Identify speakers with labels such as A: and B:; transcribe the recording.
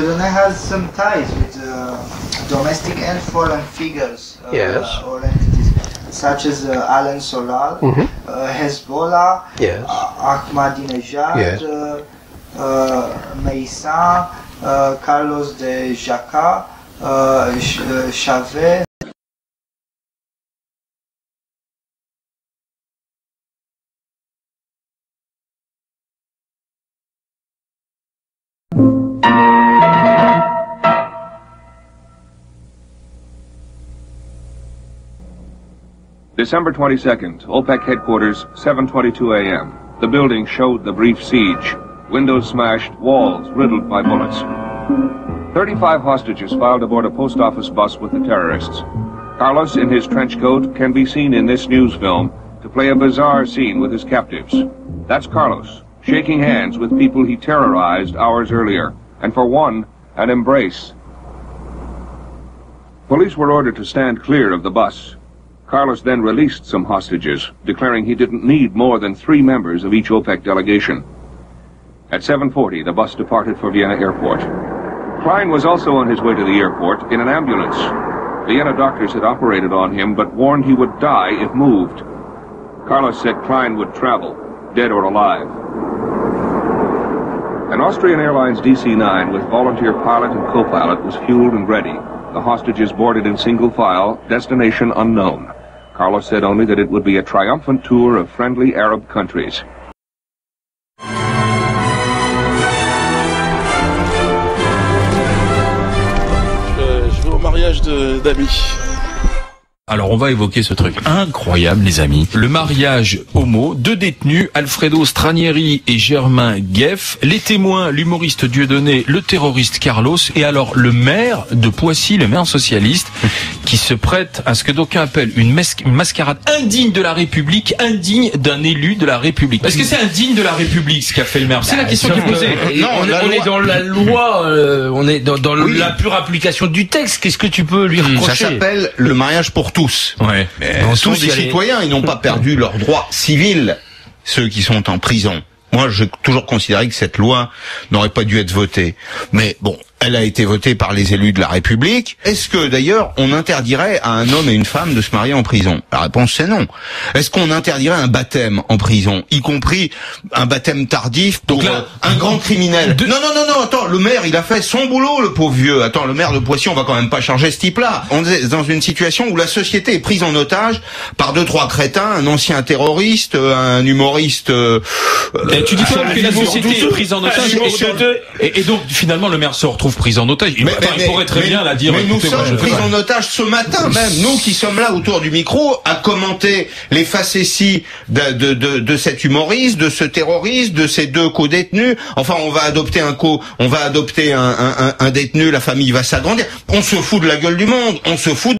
A: Dieudonné has some ties with domestic and foreign figures
B: Yes.
A: or entities, such as Alan Solal, Hezbollah,
B: Yes.
A: Ahmadinejad,
B: Yes.
A: Meissa, Carlos de Jaca, Chavez.
C: December 22nd, OPEC headquarters, 7:22 a.m. The building showed the brief siege. Windows smashed, walls riddled by bullets. 35 hostages filed aboard a post office bus with the terrorists. Carlos, in his trench coat, can be seen in this news film to play a bizarre scene with his captives. That's Carlos, shaking hands with people he terrorized hours earlier, and for one, an embrace. Police were ordered to stand clear of the bus. Carlos then released some hostages, declaring he didn't need more than 3 members of each OPEC delegation. At 7:40, the bus departed for Vienna Airport. Klein was also on his way to the airport in an ambulance. Vienna doctors had operated on him, but warned he would die if moved. Carlos said Klein would travel, dead or alive. An Austrian Airlines DC-9 with volunteer pilot and co-pilot was fueled and ready. The hostages boarded in single file, destination unknown. Carlos said only that it would be a triumphant tour of friendly Arab countries.
D: Je vais au mariage d'amis.
E: Alors on va évoquer ce truc incroyable les amis. Le mariage homo, 2 détenus, Alfredo Stranieri et Germain Gueff, les témoins, l'humoriste Dieudonné, le terroriste Carlos, et alors le maire de Poissy, le maire socialiste, qui se prête à ce que d'aucuns appellent une mascarade indigne de la République, indigne d'un élu de la République. Est-ce que c'est indigne de la République ce qu'a fait le maire? C'est la question qui est posée.
B: Non,
E: on est dans la loi, on est dans la pure application du texte. Qu'est-ce que tu peux lui reprocher?
B: Ça s'appelle le mariage pour tous.
E: Ouais.
B: Ils sont des citoyens, ils n'ont pas perdu leurs droits civils, ceux qui sont en prison. Moi, j'ai toujours considéré que cette loi n'aurait pas dû être votée. Mais bon, elle a été votée par les élus de la République. Est-ce que, d'ailleurs, on interdirait à un homme et une femme de se marier en prison? La réponse, c'est non. Est-ce qu'on interdirait un baptême en prison, y compris un baptême tardif pour un grand criminel? Non, attends, le maire, il a fait son boulot, le pauvre vieux. Attends, le maire de Poissy, on va quand même pas charger ce type-là. On est dans une situation où la société est prise en otage par 2-3 crétins, un ancien terroriste, un humoriste...
E: tu dis quoi que la société est prise en otage et donc finalement le maire se retrouve pris en otage. Il pourrait très bien la dire.
B: Mais nous sommes pris en otage ce matin même. Nous qui sommes là autour du micro à commenter les facéties de cet humoriste, de ce terroriste, de ces 2 co-détenus. Enfin, on va adopter un détenu, la famille va s'agrandir. On se fout de la gueule du monde. On se fout